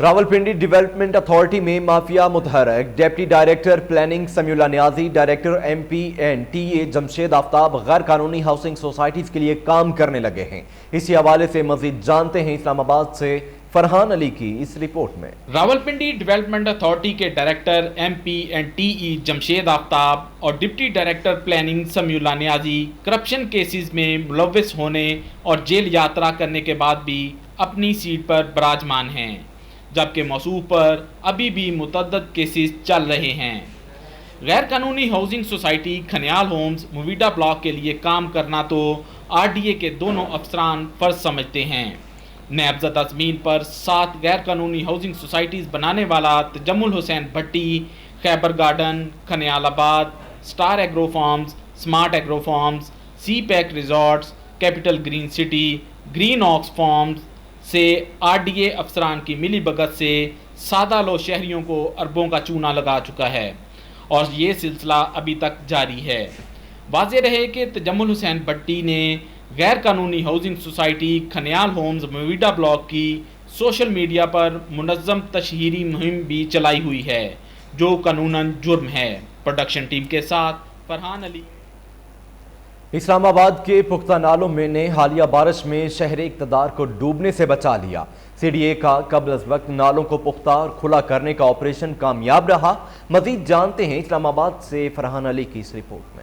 Rawalpindi development authority میں mafia متحرک، deputy director planning سمیع نیازی، director MPNTA Jamshed آفتاب غیر قانونی ہاؤسنگ سوسائٹیز کے لیے کام کرنے لگے ہیں۔ اسی حوالے سے مزید جانتے ہیں اسلام آباد سے فرحان علی کی اس رپورٹ میں۔ راولپنڈی ڈیولپمنٹ اتھارٹی کے ڈائریکٹر MPNTA جمشید آفتاب اور ڈپٹی ڈائریکٹر پلاننگ سمیع نیازی کرپشن کیسز میں ملوث ہونے اور جیل یاترا کرنے کے بعد بھی اپنی سیٹ پر براجمان ہیں، جبکہ موصوف پر ابھی بھی متعدد کیسز چل رہے ہیں۔ غیر قانونی ہاؤسنگ سوسائٹی کھنیال ہومز مویڈا بلاک کے لیے کام کرنا تو RDA کے دونوں افسران فرض سمجھتے ہیں۔ نیب زدہ زمین پر 7 غیر قانونی ہاؤسنگ سوسائٹیز بنانے والا تجمل حسین بھٹی خیبر گارڈن، کھنیال آباد، star agro farms, smart agro farms, CPEC resorts, capital green city, green oaks farms سے RDA افسران کی ملی بھگت سے سادہ لو شہریوں کو اربوں کا چونا لگا چکا ہے اور یہ سلسلہ ابھی تک جاری ہے۔ واضح رہے کہ تجمل حسین بھٹی نے غیر قانونی ہاؤسنگ سوسائٹی کھنیال ہومز مویڈا بلاک کی سوشل میڈیا پر منظم تشہیری مہم بھی چلائی ہوئی ہے، جو قانوناً جرم ہے۔ پروڈکشن ٹیم کے ساتھ فرحان علی۔ اسلام آباد کے پختہ نالوں میں نے حالیہ بارش میں شہر اقتدار کو ڈوبنے سے بچا لیا۔ CDA کا قبل از وقت نالوں کو پختہ اور کھلا کرنے کا آپریشن کامیاب رہا۔ مزید جانتے ہیں اسلام آباد سے فرحان علی کی اس رپورٹ میں۔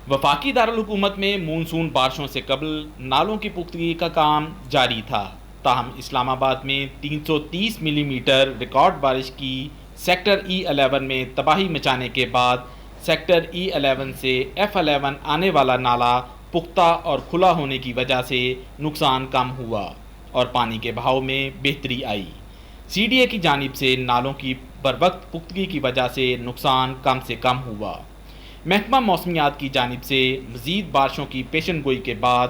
وفاقی دارالحکومت میں مونسون بارشوں سے قبل نالوں کی پختگی کا کام جاری تھا، تاہم اسلام آباد میں 330 ملی میٹر ریکارڈ بارش کی سیکٹر E11 میں تباہی مچانے کے بعد سیکٹر E11 سے F11 آنے والا نالا پختہ اور کھلا ہونے کی وجہ سے نقصان کم ہوا اور پانی کے بہاؤ میں بہتری آئی۔ CDA کی جانب سے نالوں کی بروقت پختگی کی وجہ سے نقصان کم سے کم ہوا۔ محکمہ موسمیات کی جانب سے مزید بارشوں کی پیشن گوئی کے بعد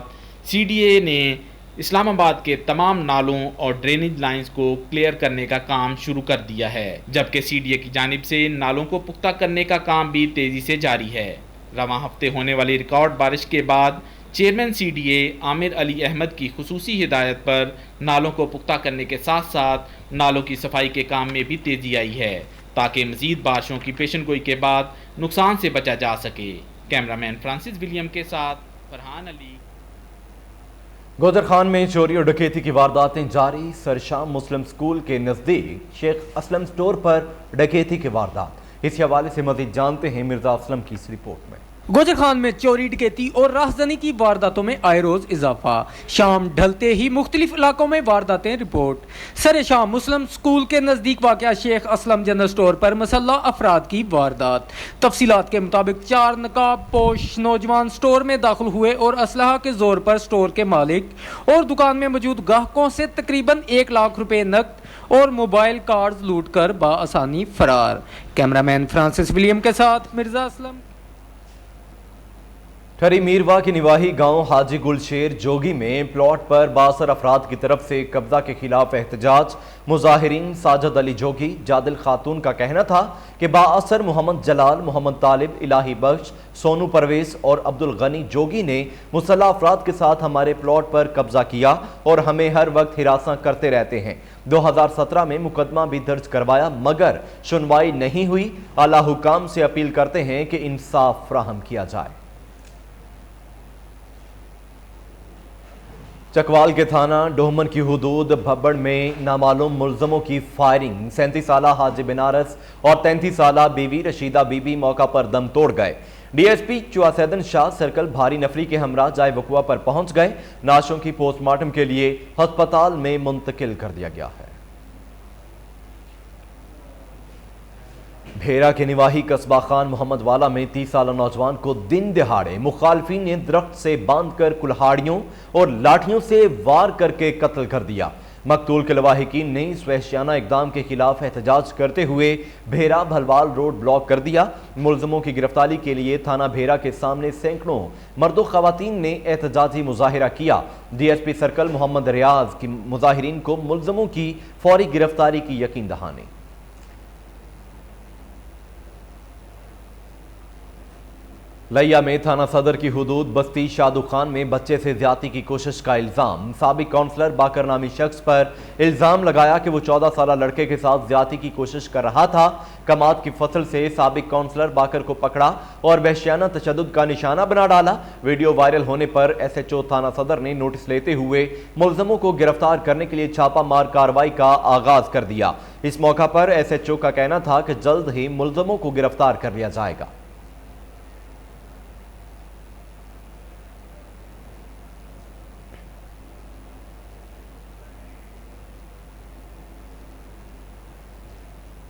CDA نے اسلام آباد کے تمام نالوں اور ڈرینیج لائنز کو کلیئر کرنے کا کام شروع کر دیا ہے، جبکہ CDA کی جانب سے نالوں کو پختہ کرنے کا کام بھی تیزی سے جاری ہے۔ رواں ہفتے ہونے والی ریکارڈ بارش کے بعد چیئرمین CDA عامر علی احمد کی خصوصی ہدایت پر نالوں کو پختہ کرنے کے ساتھ ساتھ نالوں کی صفائی کے کام میں بھی تیزی آئی ہے، تاکہ مزید بارشوں کی پیشن گوئی کے بعد نقصان سے بچا جا سکے۔ کیمرامین فرانسس ولیم کے ساتھ فرحان علی۔ گوجر خان میں چوری اور ڈکیتی کی وارداتیں جاری۔ سرشام مسلم سکول کے نزدیک شیخ اسلم سٹور پر ڈکیتی کی واردات۔ اس حوالے سے مزید جانتے ہیں مرزا اسلم کی اس رپورٹ میں۔ گوجر خان میں چوری ڈکیتی اور راہزنی کی وارداتوں میں آئے روز اضافہ، شام ڈھلتے ہی مختلف علاقوں میں وارداتیں رپورٹ۔ سر شام مسلم سکول کے نزدیک واقع شیخ اسلم جنرل سٹور پر مسلح افراد کی واردات۔ تفصیلات کے مطابق 4 نقاب پوش نوجوان سٹور میں داخل ہوئے اور اسلحہ کے زور پر سٹور کے مالک اور دکان میں موجود گاہکوں سے تقریباً 1 لاکھ روپے نقد اور موبائل کارڈز لوٹ کر بآسانی فرار۔ کیمرامین فرانسس ولیم کے ساتھ مرزا اسلم۔ ٹھری میروا کی نواحی گاؤں حاجی گل شیر جوگی میں پلاٹ پر بااثر افراد کی طرف سے قبضہ کے خلاف احتجاج۔ مظاہرین ساجد علی جوگی، جادل خاتون کا کہنا تھا کہ بااثر محمد جلال، محمد طالب، الہی بخش، سونو پرویز اور عبد الغنی جوگی نے مسلح افراد کے ساتھ ہمارے پلاٹ پر قبضہ کیا اور ہمیں ہر وقت ہراساں کرتے رہتے ہیں۔ 2017 میں مقدمہ بھی درج کروایا مگر سنوائی نہیں ہوئی۔ اعلیٰ حکام سے اپیل کرتے ہیں کہ انصاف فراہم کیا جائے۔ چکوال کے تھانہ ڈومن کی حدود بھبڑ میں نامعلوم ملزموں کی فائرنگ۔ 37 سالہ حاجی بنارس اور 33 سالہ بیوی رشیدہ بی بی موقع پر دم توڑ گئے۔ DSP چواسیدن شاہ سرکل بھاری نفری کے ہمراہ جائے وقوع پر پہنچ گئے۔ نعشوں کی پوسٹ مارٹم کے لیے ہسپتال میں منتقل کر دیا گیا ہے۔ بھیرا کے نواحی قصبہ خان محمد والا میں 30 سالہ نوجوان کو دن دہاڑے مخالفین نے درخت سے باندھ کر کلہاڑیوں اور لاٹھیوں سے وار کر کے قتل کر دیا۔ مقتول کے لواحقین نے اس وحشیانہ اقدام کے خلاف احتجاج کرتے ہوئے بھیرا بھلوال روڈ بلاک کر دیا۔ ملزموں کی گرفتاری کے لیے تھانہ بھیرا کے سامنے سینکڑوں مرد و خواتین نے احتجاجی مظاہرہ کیا۔ ڈی ایس پی سرکل محمد ریاض کی مظاہرین کو ملزموں کی فوری گرفتاری کی یقین دہانی۔ لیا میں تھانہ صدر کی حدود بستی شادو خان میں بچے سے زیادتی کی کوشش کا الزام۔ سابق کونسلر باقر نامی شخص پر الزام لگایا کہ وہ 14 سالہ لڑکے کے ساتھ زیادتی کی کوشش کر رہا تھا۔ کماد کی فصل سے سابق کونسلر باقر کو پکڑا اور وحشیانہ تشدد کا نشانہ بنا ڈالا۔ ویڈیو وائرل ہونے پر ایس ایچ او تھانہ صدر نے نوٹس لیتے ہوئے ملزموں کو گرفتار کرنے کے لیے چھاپہ مار کارروائی کا آغاز کر دیا۔ اس موقع پر ایس ایچ او کا کہنا تھا کہ جلد ہی ملزموں کو گرفتار کر لیا جائے گا۔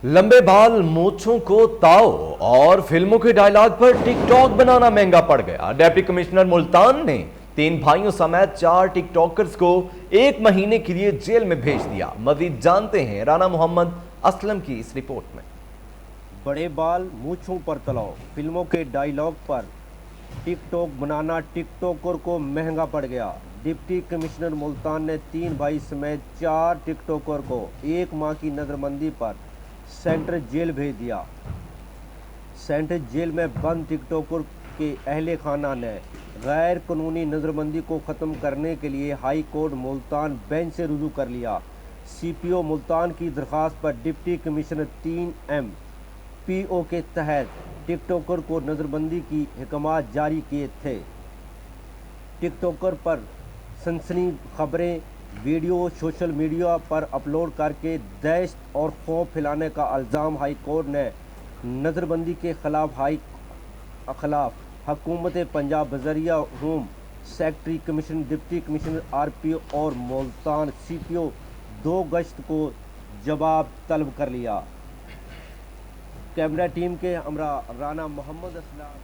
لمبے بال مونچھوں کو تاؤ اور فلموں کے ڈائیلاگ پر ٹک ٹاک بنانا مہنگا پڑ گیا۔ ڈپٹی کمشنر ملتان نے 3 بھائیوں سمیت 4 ٹک ٹاکرز کو 1 مہینے کے لیے جیل میں بھیج دیا۔ مزید جانتے ہیں رانا محمد اسلم کی اس رپورٹ میں۔ بڑے بال مونچھوں پر تلاؤ، فلموں کے ڈائیلاگ پر ٹک ٹاک بنانا ٹک ٹاکر کو مہنگا پڑ گیا۔ ڈپٹی کمشنر ملتان نے 3 بھائی سمیت 4 ٹک ٹاکر کو 1 ماہ کی نظر بندی پر سینٹرل جیل بھیج دیا۔ سینٹرل جیل میں بند ٹک ٹاکر کے اہل خانہ نے غیر قانونی نظر بندی کو ختم کرنے کے لیے ہائی کورٹ ملتان بینچ سے رجوع کر لیا۔ سی پی او ملتان کی درخواست پر ڈپٹی کمشنر 3 MPO کے تحت ٹک ٹاکر کو نظر بندی کی احکامات جاری کیے تھے۔ ٹک ٹاکر پر سنسنی خبریں ویڈیو سوشل میڈیا پر اپلوڈ کر کے دہشت اور خوف پھیلانے کا الزام ہائی کورٹ نے نظر بندی کے خلاف حکومت پنجاب بذریعہ home secretary commission deputy commissioner RPO اور ملتان CPO 2 گشت کو جواب طلب کر لیا۔ کیمرہ ٹیم کے ہمراہ رانا محمد اسلم۔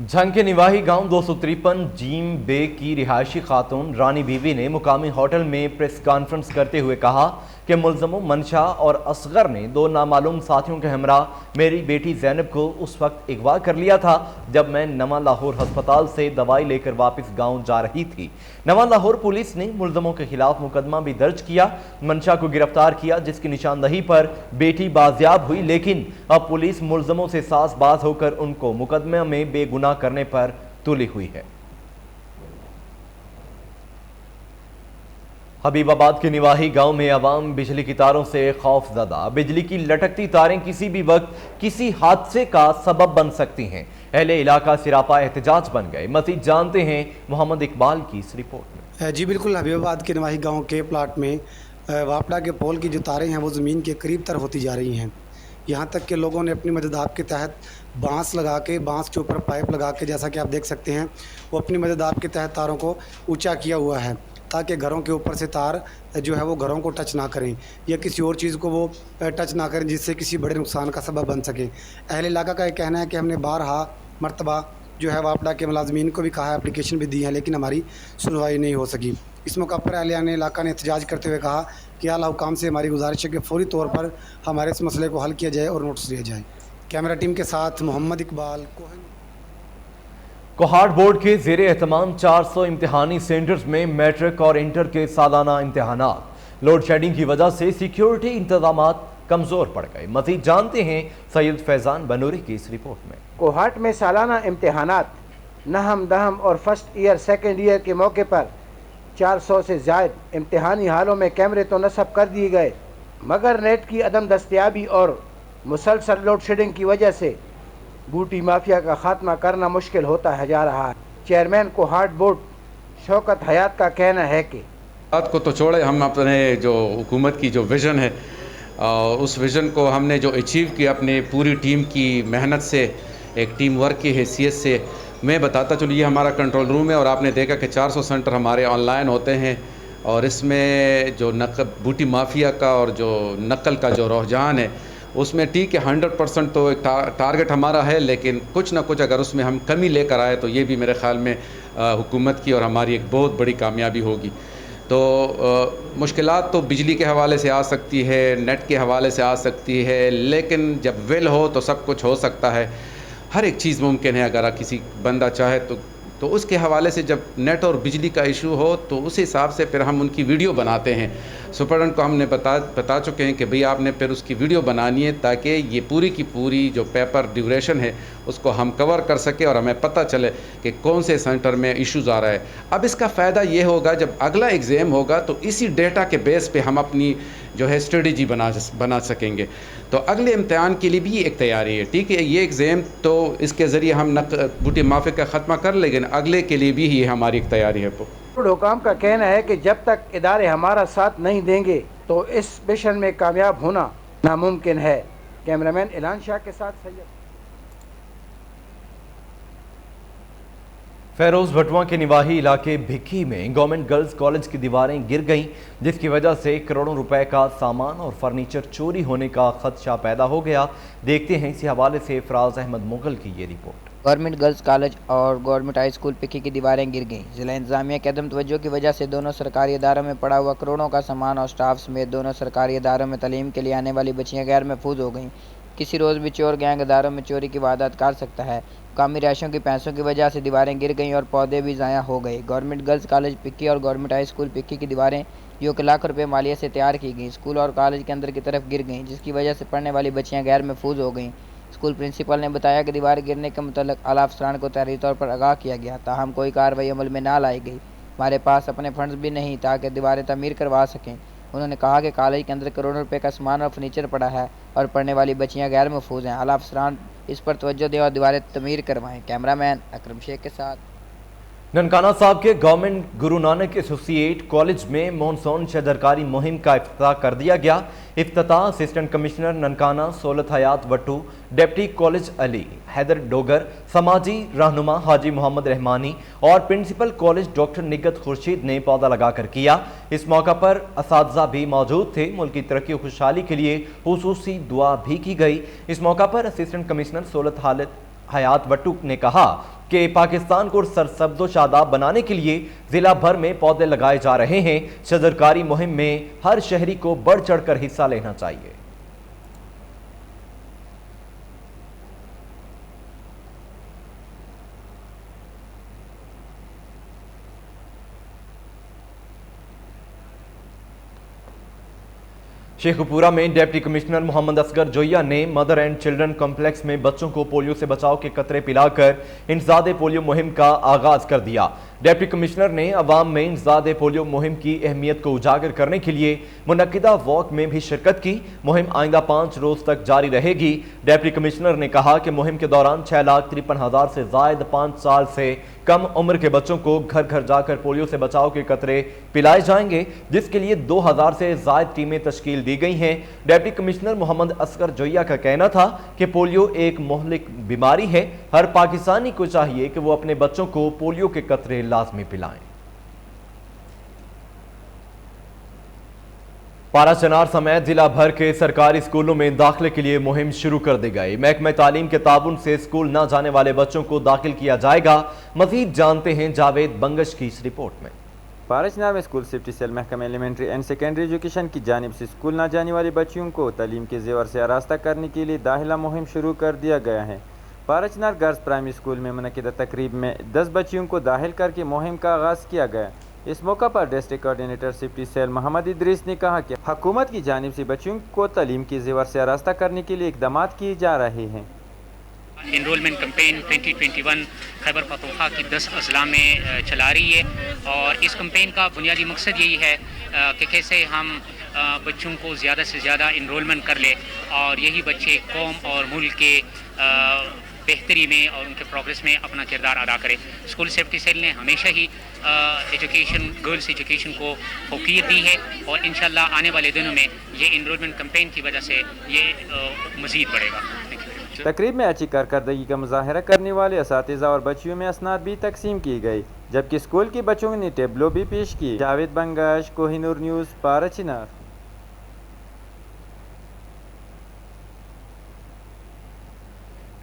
جھنگ کے نواحی گاؤں 253 جیم بے کی رہائشی خاتون رانی بیوی نے مقامی ہوٹل میں پریس کانفرنس کرتے ہوئے کہا کہ ملزموں منشا اور اصغر نے 2 نامعلوم ساتھیوں کے ہمراہ میری بیٹی زینب کو اس وقت اغوا کر لیا تھا جب میں نواں لاہور ہسپتال سے دوائی لے کر واپس گاؤں جا رہی تھی۔ نواں لاہور پولیس نے ملزموں کے خلاف مقدمہ بھی درج کیا، منشا کو گرفتار کیا جس کی نشاندہی پر بیٹی بازیاب ہوئی، لیکن اب پولیس ملزموں سے ساز باز ہو کر ان کو مقدمہ میں بے گناہ کرنے پر تلی ہوئی ہے۔ حبیب آباد کے نواحی گاؤں میں عوام بجلی کی تاروں سے خوف زدہ۔ بجلی کی لٹکتی تاریں کسی بھی وقت کسی حادثے کا سبب بن سکتی ہیں۔ اہل علاقہ سراپا احتجاج بن گئے۔ مزید جانتے ہیں محمد اقبال کی اس رپورٹ میں۔ جی بالکل، حبیب آباد کے نواحی گاؤں کے پلاٹ میں واپڈا کے پول کی جو تاریں ہیں وہ زمین کے قریب تر ہوتی جا رہی ہیں، یہاں تک کہ لوگوں نے اپنی مددآب کے تحت بانس لگا کے، بانس کے اوپر پائپ لگا کے، جیسا کہ آپ دیکھ سکتے ہیں، وہ اپنی مددآب کے تحت تاروں کو اونچا کیا ہوا ہے تاکہ گھروں کے اوپر سے تار جو ہے وہ گھروں کو ٹچ نہ کریں یا کسی اور چیز کو وہ ٹچ نہ کریں جس سے کسی بڑے نقصان کا سبب بن سکے۔ اہل علاقہ کا یہ کہنا ہے کہ ہم نے بارہا مرتبہ جو ہے واپڈا کے ملازمین کو بھی کہا ہے، اپلیکیشن بھی دی ہے، لیکن ہماری سنوائی نہیں ہو سکی۔ اس موقع پر اہلیان علاقہ نے احتجاج کرتے ہوئے کہا کہ اعلیٰ حکام سے ہماری گزارش ہے کہ فوری طور پر ہمارے اس مسئلے کو حل کیا جائے اور نوٹس دیا جائے۔ کیمرہ ٹیم کے ساتھ محمد اقبال۔ کوہاٹ بورڈ کے زیر اہتمام 400 امتحانی سینٹرز میں میٹرک اور انٹر کے سالانہ امتحانات۔ لوڈ شیڈنگ کی وجہ سے سیکیورٹی انتظامات کمزور پڑ گئے۔ مزید جانتے ہیں سید فیضان بنوری کی اس رپورٹ میں۔ کوہاٹ میں سالانہ امتحانات نہم دہم اور فرسٹ ایئر سیکنڈ ایئر کے موقع پر 400 سے زائد امتحانی ہالوں میں کیمرے تو نصب کر دیے گئے، مگر نیٹ کی عدم دستیابی اور مسلسل لوڈ شیڈنگ کی وجہ سے بوٹی مافیا کا خاتمہ کرنا مشکل ہوتا ہے جا رہا ہے۔ چیئرمین کوہاٹ بورڈ شوکت حیات کا کہنا ہے کہ بات کو تو چھوڑے، ہم اپنے جو حکومت کی جو ویژن ہے اس ویژن کو ہم نے جو اچیو کیا اپنے پوری ٹیم کی محنت سے، ایک ٹیم ورک کی حیثیت سے، میں بتاتا چلوں یہ ہمارا کنٹرول روم ہے اور آپ نے دیکھا کہ 400 سینٹر ہمارے آن لائن ہوتے ہیں اور اس میں جو بوٹی مافیا کا اور جو نقل کا جو رجحان ہے اس میں ٹھیک ہے 100% تو ایک ٹارگٹ ہمارا ہے، لیکن کچھ نہ کچھ اگر اس میں ہم کمی لے کر آئے تو یہ بھی میرے خیال میں حکومت کی اور ہماری ایک بہت بڑی کامیابی ہوگی۔ تو مشکلات تو بجلی کے حوالے سے آ سکتی ہے، نیٹ کے حوالے سے آ سکتی ہے، لیکن جب ول ہو تو سب کچھ ہو سکتا ہے. ہر ایک چیز ممکن ہے اگر کسی بندہ چاہے تو اس کے حوالے سے جب نیٹ اور بجلی کا ایشو ہو تو اس حساب سے پھر ہم ان کی ویڈیو بناتے ہیں. سپرڈنٹ کو ہم نے بتا چکے ہیں کہ بھئی آپ نے پھر اس کی ویڈیو بنانی ہے تاکہ یہ پوری کی پوری جو پیپر ڈیوریشن ہے اس کو ہم کور کر سکیں اور ہمیں پتہ چلے کہ کون سے سینٹر میں ایشوز آ رہا ہے. اب اس کا فائدہ یہ ہوگا جب اگلا ایگزام ہوگا تو اسی ڈیٹا کے بیس پہ ہم اپنی جو ہے اسٹریٹجی بنا سکیں گے. تو اگلے امتحان کے لیے بھی ایک تیاری ہے. ٹھیک ہے، یہ ایگزام تو اس کے ذریعے ہم بوٹی مافیا کا خاتمہ کر لیں، لیکن اگلے کے لیے بھی یہ ہماری ایک تیاری ہے. حکام کا کہنا ہے کہ جب تک ادارے ہمارا ساتھ نہیں دیں گے تو اس مشن میں کامیاب ہونا ناممکن ہے. کیمرامین اعلان شاہ کے ساتھ سید. فیروز بھٹواں کے نواحی علاقے بھکی میں گورنمنٹ گرلز کالج کی دیواریں گر گئیں، جس کی وجہ سے کروڑوں روپے کا سامان اور فرنیچر چوری ہونے کا خدشہ پیدا ہو گیا. دیکھتے ہیں اسی حوالے سے فراز احمد مغل کی یہ رپورٹ. گورنمنٹ گرلز کالج اور گورنمنٹ ہائی اسکول پکی کی دیواریں گر گئیں. ضلع انتظامیہ کی عدم توجہ کی وجہ سے دونوں سرکاری اداروں میں پڑا ہوا کروڑوں کا سامان اور سٹاف سمیت دونوں سرکاری اداروں میں تعلیم کے لیے آنے والی بچیاں غیر محفوظ ہو گئیں. کسی روز بھی چور گینگ اداروں میں چوری کی واردات کر سکتا ہے. مقامی رہائشیوں کی پیسوں کی وجہ سے دیواریں گر گئیں اور پودے بھی ضائع ہو گئے. گورنمنٹ گرلز کالج پکی اور گورنمنٹ ہائی اسکول پکی کی دیواریں جو کہ لاکھ روپے مالیت سے تیار کی گئیں اسکول اور کالج کے اندر کی طرف گر گئیں، جس کی وجہ سے پڑھنے والی بچیاں غیر محفوظ ہو گئیں. اسکول پرنسپل نے بتایا کہ دیوار گرنے کے متعلق اعلیٰ افسران کو تحریری طور پر آگاہ کیا گیا، تاہم کوئی کارروائی عمل میں نہ لائی گئی. ہمارے پاس اپنے فنڈز بھی نہیں تاکہ دیواریں تعمیر کروا سکیں. انہوں نے کہا کہ کالج کے اندر کروڑوں روپے کا سامان اور فرنیچر پڑا ہے اور پڑھنے والی بچیاں غیر محفوظ ہیں. اعلیٰ افسران اس پر توجہ دیں اور دیواریں تعمیر کروائیں. کیمرامین اکرم شیخ کے ساتھ. ننکانہ صاحب کے گورنمنٹ گرو نانک ایسوسی ایٹ کالج میں مونسون شجرکاری مہم کا افتتاح کر دیا گیا. افتتاح assistant commissioner Nankana Saulat Hayat Wattoo, deputy college Ali Haider Dogar, سماجی رہنما حاجی محمد رحمانی اور principal college doctor Nighat Khurshid نے پودا لگا کر کیا. اس موقع پر اساتذہ بھی موجود تھے. ملک کی ترقی و خوشحالی کے لیے خصوصی دعا بھی کی گئی. اس موقع پر اسسٹنٹ کمشنر سولت حیات وٹو نے کہا کہ پاکستان کو سرسبز و شاداب بنانے کے لیے ضلع بھر میں پودے لگائے جا رہے ہیں. شجرکاری مہم میں ہر شہری کو بڑھ چڑھ کر حصہ لینا چاہیے. شیخ پورہ میں ڈپٹی کمشنر محمد اصغر جویہ نے مدر اینڈ چلڈرن کمپلیکس میں بچوں کو پولیو سے بچاؤ کے قطرے پلا کر انسداد پولیو مہم کا آغاز کر دیا. ڈپٹی کمشنر نے عوام میں انسداد پولیو مہم کی اہمیت کو اجاگر کرنے کے لیے منعقدہ واک میں بھی شرکت کی. مہم آئندہ 5 روز تک جاری رہے گی. ڈپٹی کمشنر نے کہا کہ مہم کے دوران 6,53,000 سے زائد 5 سال سے کم عمر کے بچوں کو گھر گھر جا کر پولیو سے بچاؤ کے قطرے پلائے جائیں گے، جس کے لیے 2,000 سے زائد ٹیمیں تشکیل دی گئی ہیں. ڈپٹی کمشنر محمد اصغر جویہ کا کہنا تھا کہ پولیو ایک مہلک بیماری ہے. ہر پاکستانی کو چاہیے کہ وہ اپنے بچوں کو پولیو کے قطرے لازمی پلائیں. پارا چنار سمیت ضلع بھر کے سرکاری اسکولوں میں داخلے کے لیے مہم شروع کر دی گئی. محکمہ تعلیم کے تعاون سے اسکول نہ جانے والے بچوں کو داخل کیا جائے گا. مزید جانتے ہیں جاوید بنگش کی اس رپورٹ میں. پارا چنار میں اسکول سیفٹی سیل محکمہ ایلیمنٹری اینڈ سیکنڈری ایجوکیشن کی جانب سے اسکول نہ جانے والے بچیوں کو تعلیم کے زیور سے آراستہ کرنے کے لیے داخلہ مہم شروع کر دیا گیا ہے. پارا چنار گرلز پرائمری اسکول میں منعقدہ تقریب میں 10 بچیوں کو داخل کر کے مہم کا آغاز کیا گیا. اس موقع پر ڈسٹرکٹ کوارڈینیٹر سیفٹی سیل محمد ادریس نے کہا کہ حکومت کی جانب سے بچیوں کو تعلیم کے زیور سے آراستہ کرنے کے لیے اقدامات کیے جا رہے ہیں. انرولمنٹ کمپین 2021 خیبر پختونخوا کی 10 اضلاع میں چلا رہی ہے، اور اس کمپین کا بنیادی مقصد یہی ہے کہ کیسے ہم بچوں کو زیادہ سے زیادہ انرولمنٹ کر لے اور یہی بچے قوم اور ملک کے بہتری میں اور ان کے پروگریس میں اپنا کردار ادا کرے. اسکول سیفٹی سیل نے ہمیشہ ہی ایجوکیشن گرلز ایجوکیشن کو فوقیت دی ہے، اور انشاءاللہ آنے والے دنوں میں یہ انرولمنٹ کمپین کی وجہ سے یہ مزید بڑھے گا. تقریب میں اچھی کارکردگی کا مظاہرہ کرنے والے اساتذہ اور بچیوں میں اسناد بھی تقسیم کی گئی، جبکہ اسکول کے بچوں نے ٹیبلو بھی پیش کی. جاوید بنگش، کوہ نور نیوز، پارا چنار.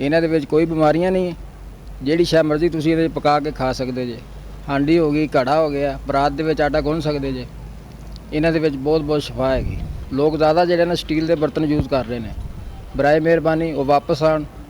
ਇਹਨਾਂ ਦੇ ਵਿੱਚ ਕੋਈ ਬਿਮਾਰੀਆਂ ਨਹੀਂ ਹੈ। ਜਿਹੜੀ ਸ਼ੈ ਮਰਜ਼ੀ ਤੁਸੀਂ ਇਹਦੇ ਪਕਾ ਕੇ ਖਾ ਸਕਦੇ ਜੇ। ਹਾਂਡੀ ਹੋ ਗਈ, ਘੜਾ ਹੋ ਗਿਆ, ਬਰਾਤ ਦੇ ਵਿੱਚ ਆਟਾ ਗੁੰਨ ਸਕਦੇ ਜੇ। ਇਹਨਾਂ ਦੇ ਵਿੱਚ ਬਹੁਤ ਸ਼ਫਾ ਹੈਗੀ। ਲੋਕ ਜ਼ਿਆਦਾ ਜਿਹੜੇ ਨਾ ਸਟੀਲ ਦੇ ਬਰਤਨ ਯੂਜ਼ ਕਰ ਰਹੇ ਨੇ। ਬਰਾਏ ਮਿਹਰਬਾਨੀ ਉਹ ਵਾਪਸ ਆਣ,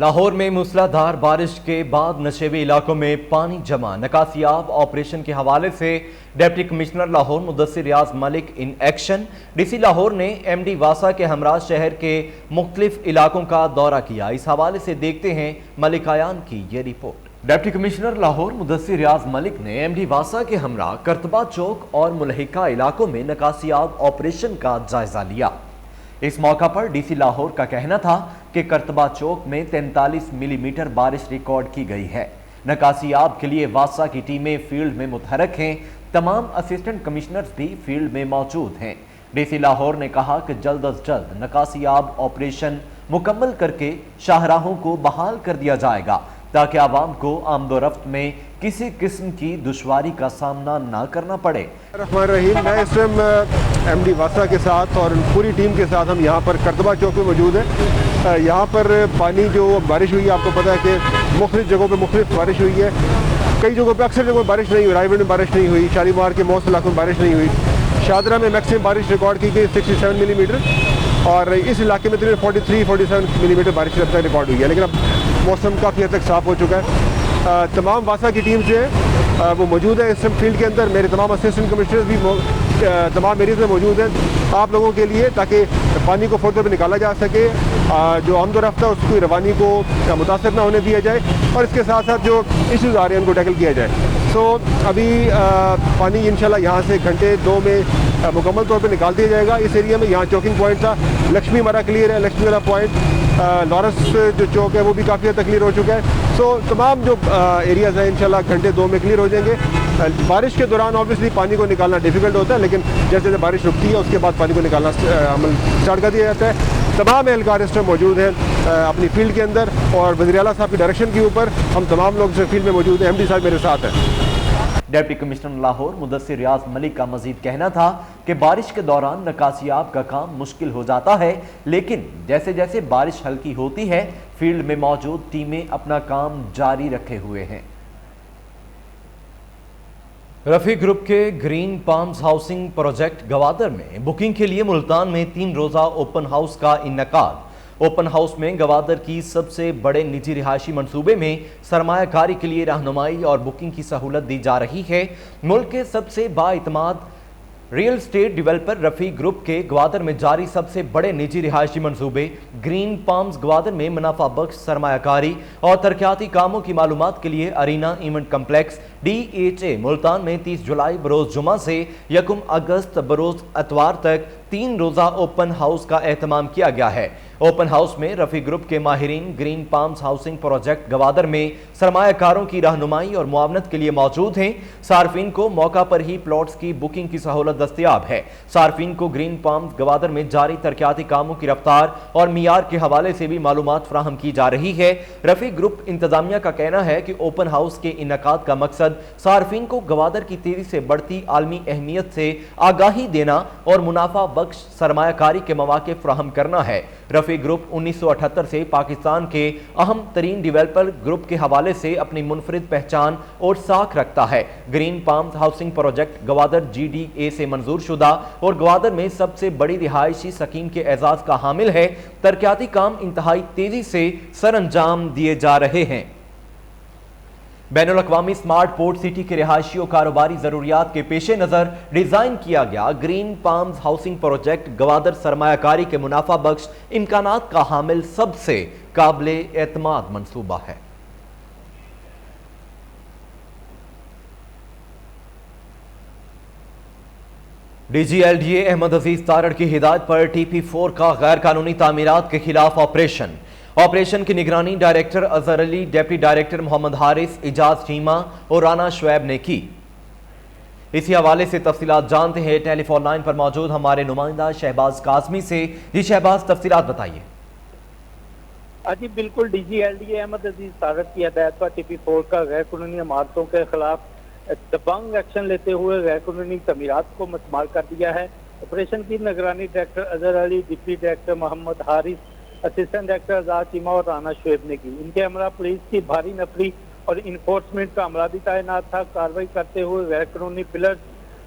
لاہور میں موسلادھار بارش کے بعد نشیبی علاقوں میں پانی جمع، نکاسیاب آپریشن کے حوالے سے deputy commissioner Lahore Mudassar Riaz Malik in action. D C Lahore نے ایم ڈی واسا کے ہمراہ شہر کے مختلف علاقوں کا دورہ کیا۔ اس حوالے سے دیکھتے ہیں ملک آیان کی یہ رپورٹ۔ ڈپٹی کمشنر لاہور مدثر ریاض ملک نے ایم ڈی واسا کے ہمراہ کرتبہ چوک اور ملحقہ علاقوں میں نکاسیاب آپریشن کا جائزہ لیا۔ اس موقع پر ڈی سی لاہور کا کہنا تھا کہ کرتبہ چوک میں 43 ملی میٹر بارش ریکارڈ کی گئی ہے۔ نکاسیاب کے لیے واسا کی ٹیمیں فیلڈ میں متحرک ہیں، تمام اسسٹنٹ کمشنرز بھی فیلڈ میں موجود ہیں۔ ڈی سی لاہور نے کہا کہ جلد از جلد نکاسیاب آپریشن مکمل کر کے شاہراہوں کو بحال کر دیا جائے گا تاکہ عوام کو آمد و رفت میں کسی قسم کی دشواری کا سامنا نہ کرنا پڑے۔ الرحمن الرحیم، میں اس ٹائم ایم ڈی واسا کے ساتھ اور پوری ٹیم کے ساتھ ہم یہاں پر کرتبہ چوک میں موجود ہیں۔ یہاں پر پانی جو بارش ہوئی ہے، آپ کو پتہ ہے کہ مختلف جگہوں پہ مختلف بارش ہوئی ہے۔ کئی جگہوں پہ اکثر جگہوں میں بارش نہیں ہوئی، رائے گڑھ میں بارش نہیں ہوئی، شالیمار کے موسٹ علاقوں میں بارش نہیں ہوئی۔ شادرہ میں میکسیمم بارش ریکارڈ کی گئی 67 ملی میٹر، اور اس علاقے میں 43-47 ملی میٹر بارش اب تک ریکارڈ ہوئی ہے، لیکن اب موسم کافی حد تک صاف ہو چکا ہے۔ تمام واسا کی ٹیم جو ہے وہ موجود ہے اس فیلڈ کے اندر۔ میرے تمام اسسٹنٹ کمشنرز بھی تمام ایریز میں موجود ہیں آپ لوگوں کے لیے، تاکہ پانی کو فوری طور پہ نکالا جا سکے، جو آمد و رفت ہے اس کی روانی کو متاثر نہ ہونے دیا جائے، اور اس کے ساتھ ساتھ جو ایشوز آ رہے ہیں ان کو ٹیکل کیا جائے۔ ابھی پانی انشاءاللہ یہاں سے گھنٹے 2 میں مکمل طور پہ نکال دیا جائے گا۔ اس ایریا میں یہاں چوکنگ پوائنٹ تھا، لکشمی مرا کلیئر ہے، لکشمی مرا پوائنٹ، لارس جو چوک ہے وہ بھی کافی حد تک کلیئر ہو چکا ہے۔ تمام جو ایریاز ہیں انشاءاللہ گھنٹے 2 میں کلیئر ہو جائیں گے۔ بارش کے دوران آبویسلی پانی کو نکالنا ڈیفیکلٹ ہوتا ہے، لیکن جیسے جیسے بارش رکتی ہے اس کے بعد پانی کو نکالنا عمل اسٹارٹ کر دیا جاتا ہے۔ تمام اہلکار اس ٹائم موجود ہیں اپنی فیلڈ کے اندر، اور وزیر اعلیٰ صاحب کی ڈائریکشن کے اوپر ہم تمام لوگ فیلڈ میں موجود ہیں۔ ایم ڈی صاحب میرے ساتھ ہیں۔ ڈپٹی کمشنر لاہور مدثر ریاض ملک کا مزید کہنا تھا کہ بارش کے دوران نکاسیاب کا کام مشکل ہو جاتا ہے، لیکن جیسے جیسے بارش ہلکی ہوتی ہے فیلڈ میں موجود ٹیمیں اپنا کام جاری رکھے ہوئے ہیں۔ رفیع گروپ کے green palms housing project Gwadar میں بکنگ کے لیے ملتان میں 3 روزہ اوپن ہاؤس کا انعقاد۔ اوپن ہاؤس میں گوادر کی سب سے بڑے نجی رہائشی منصوبے میں سرمایہ کاری کے لیے رہنمائی اور بکنگ کی سہولت دی جا رہی ہے۔ ملک کے سب سے بااعتماد real estate developer Rafi group کے گوادر میں جاری سب سے بڑے نجی رہائشی منصوبے گرین پامز گوادر میں منافع بخش سرمایہ کاری اور ترقیاتی کاموں کی معلومات کے لیے arena event complex DHA Multan میں 30 جولائی بروز جمعہ سے 1 اگست بروز اتوار تک 3 روزہ اوپن ہاؤس کا اہتمام کیا گیا ہے۔ اوپن ہاؤس میں رفیع گروپ کے ماہرین green palms housing project Gwadar میں سرمایہ کاروں کی رہنمائی اور معاونت کے لیے موجود ہیں۔ صارفین کو موقع پر ہی پلاٹس کی بکنگ کی سہولت دستیاب ہے۔ صارفین کو گرین پامز گوادر میں جاری ترقیاتی کاموں کی رفتار اور معیار کے حوالے سے بھی معلومات فراہم کی جا رہی ہے۔ رفیع گروپ انتظامیہ کا کہنا ہے کہ اوپن ہاؤس کے انعقاد کا مقصد صارفین کو گوادر کی تیزی سے بڑھتی عالمی اہمیت سے آگاہی دینا اور منافع بخش سرمایہ کاری کے مواقع فراہم کرنا ہے۔ رفیع گروپ 1978 سے پاکستان کے اہم ترین ڈیولپر گروپ کے حوالے سے اپنی منفرد پہچان اور ساکھ رکھتا ہے۔ Green palms housing project Gwadar GDA سے منظور شدہ اور گوادر میں سب سے بڑی رہائشی سکیم کے اعزاز کا حامل ہے۔ ترقیاتی کام انتہائی تیزی سے سر انجام دیے جا رہے ہیں۔ بین الاقوامی سمارٹ پورٹ سٹی کے رہائشی اور کاروباری ضروریات کے پیش نظر ڈیزائن کیا گیا green palms housing project Gwadar سرمایہ کاری کے منافع بخش امکانات کا حامل سب سے قابل اعتماد منصوبہ ہے۔ DGLDA احمد عزیز تارڑ کی ہدایت پر TP4 کا غیر قانونی تعمیرات کے خلاف آپریشن کی نگرانی director Azhar Ali, deputy director محمد حارث، اجاز چیمہ اور رانا شعیب نے کی۔ اسی حوالے سے تفصیلات جانتے ہیں ٹیلی فون لائن پر موجود ہمارے نمائندہ شہباز قاسمی سے۔ جی شہباز، تفصیلات بتائیے۔ جی بالکل، DGLDA احمد عزیز تارڑ کی ہدایت پر TP4 کا غیر قانونی عمارتوں کے خلاف دبنگ ایکشن لیتے ہوئے غیر قانونی تعمیرات کو مسمار کر دیا ہے۔ آپریشن کی نگرانی director Azhar Ali, deputy director محمد حارث، اسسٹنٹ ڈائریکٹر اجاز چیمہ اور رانا شعیب نے کی۔ ان کے ہمراہ پولیس کی بھاری نفری اور انفورسمنٹ کا عملہ بھی تعینات تھا۔ کارروائی کرتے ہوئے غیر قانونی pillars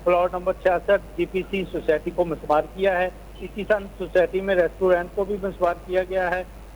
plot number 66 DPC society کو مسمار کیا ہے۔ اسی سن سوسائٹی میں ریسٹورینٹ کو بھی مسمار کیا گیا ہے۔